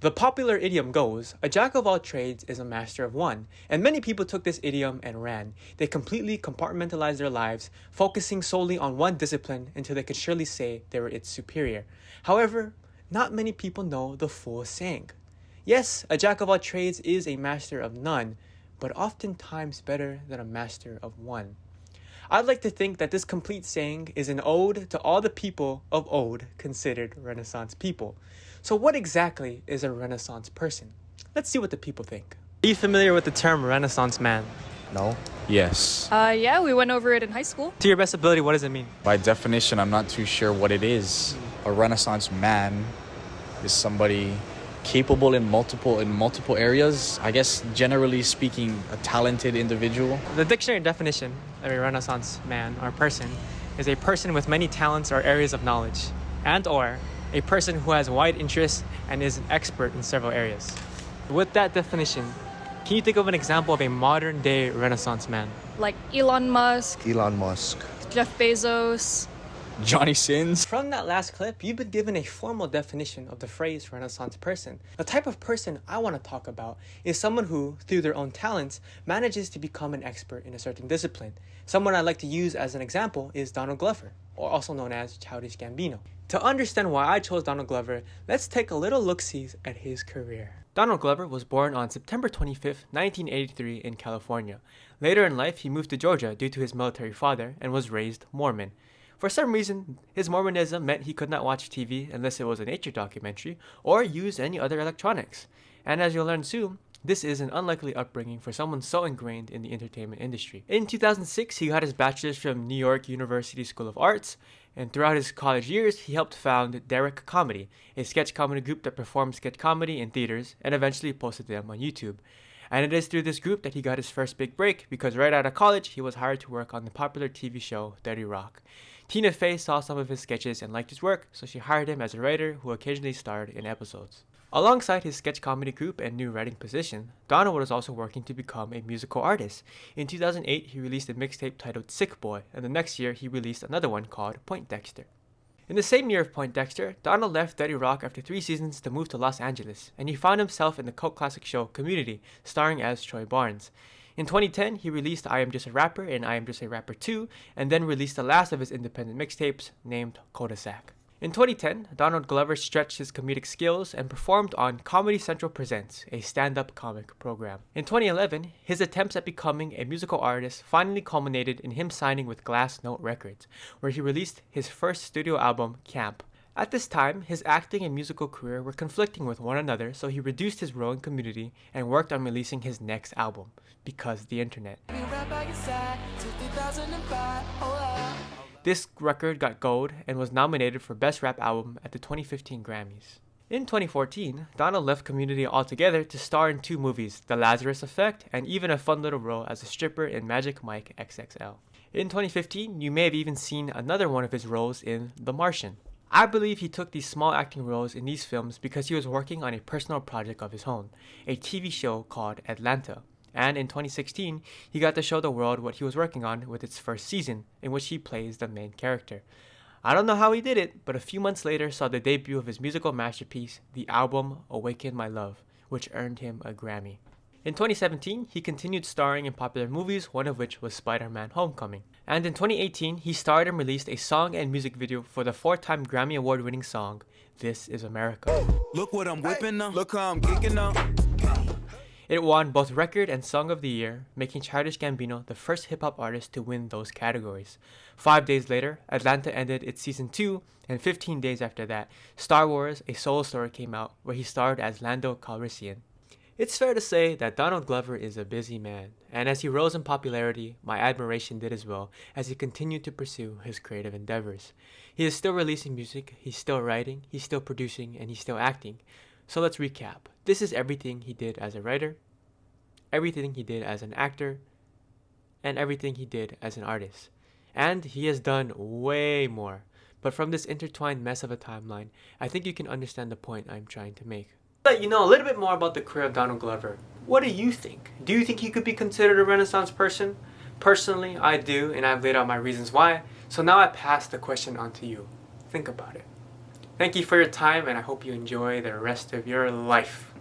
The popular idiom goes, a jack of all trades is a master of one, and many people took this idiom and ran. They completely compartmentalized their lives, focusing solely on one discipline until they could surely say they were its superior. However, not many people know the full saying. Yes, a jack of all trades is a master of none, but oftentimes better than a master of one. I'd like to think that this complete saying is an ode to all the people of old considered Renaissance people. So what exactly is a Renaissance person? Let's see what the people think. Are you familiar with the term Renaissance man? No. Yes. Yeah, we went over it in high school. To your best ability, what does it mean? By definition, I'm not too sure what it is. A Renaissance man is somebody capable in multiple areas. I guess generally speaking, a talented individual. The dictionary definition of a Renaissance man or person is a person with many talents or areas of knowledge, and or a person who has wide interests and is an expert in several areas. With that definition, can you think of an example of a modern day Renaissance man? Like Elon Musk, Elon Musk. Jeff Bezos. Johnny Sins. From that last clip, you've been given a formal definition of the phrase Renaissance person. The type of person I want to talk about is someone who, through their own talents, manages to become an expert in a certain discipline. Someone I'd like to use as an example is Donald Glover, or also known as Childish Gambino. To understand why I chose Donald Glover, let's take a little look-see at his career. Donald Glover was born on September 25th, 1983 in California. Later in life, he moved to Georgia due to his military father and was raised Mormon. For some reason, his Mormonism meant he could not watch TV unless it was a nature documentary or use any other electronics. And as you'll learn soon, this is an unlikely upbringing for someone so ingrained in the entertainment industry. In 2006, he got his bachelor's from New York University School of Arts, and throughout his college years, he helped found Derek Comedy, a sketch comedy group that performed sketch comedy in theaters and eventually posted them on YouTube. And it is through this group that he got his first big break, because right out of college, he was hired to work on the popular TV show 30 Rock. Tina Fey saw some of his sketches and liked his work, so she hired him as a writer who occasionally starred in episodes. Alongside his sketch comedy group and new writing position, Donald was also working to become a musical artist. In 2008, he released a mixtape titled Sick Boy, and the next year he released another one called Poindexter. In the same year of Poindexter, Donald left 30 Rock after 3 seasons to move to Los Angeles, and he found himself in the cult classic show Community, starring as Troy Barnes. In 2010, he released I Am Just a Rapper and I Am Just a Rapper 2, and then released the last of his independent mixtapes, named Cul-de-sac. In 2010, Donald Glover stretched his comedic skills and performed on Comedy Central Presents, a stand-up comic program. In 2011, his attempts at becoming a musical artist finally culminated in him signing with Glass Note Records, where he released his first studio album, Camp. At this time, his acting and musical career were conflicting with one another, so he reduced his role in Community and worked on releasing his next album, Because the Internet. This record got gold and was nominated for Best Rap Album at the 2015 Grammys. In 2014, Donald left Community altogether to star in 2 movies, The Lazarus Effect and even a fun little role as a stripper in Magic Mike XXL. In 2015, you may have even seen another one of his roles in The Martian. I believe he took these small acting roles in these films because he was working on a personal project of his own, a TV show called Atlanta. And in 2016, he got to show the world what he was working on with its first season, in which he plays the main character. I don't know how he did it, but a few months later saw the debut of his musical masterpiece, the album Awaken My Love, which earned him a Grammy. In 2017, he continued starring in popular movies, one of which was Spider-Man: Homecoming. And in 2018, he starred and released a song and music video for the 4-time Grammy Award-winning song, This Is America. Look what I'm whipping up. Look how I'm geeking up. It won both Record and Song of the Year, making Childish Gambino the first hip-hop artist to win those categories. 5 days later, Atlanta ended its season 2, and 15 days after that, Star Wars: A Solo Story came out, where he starred as Lando Calrissian. It's fair to say that Donald Glover is a busy man, and as he rose in popularity, my admiration did as well as he continued to pursue his creative endeavors. He is still releasing music, he's still writing, he's still producing, and he's still acting. So let's recap. This is everything he did as a writer, everything he did as an actor, and everything he did as an artist. And he has done way more. But from this intertwined mess of a timeline, I think you can understand the point I'm trying to make. Let you know a little bit more about the career of Donald Glover. What do you think? Do you think he could be considered a Renaissance person? Personally, I do, and I've laid out my reasons why. So now I pass the question on to you. Think about it. Thank you for your time, and I hope you enjoy the rest of your life.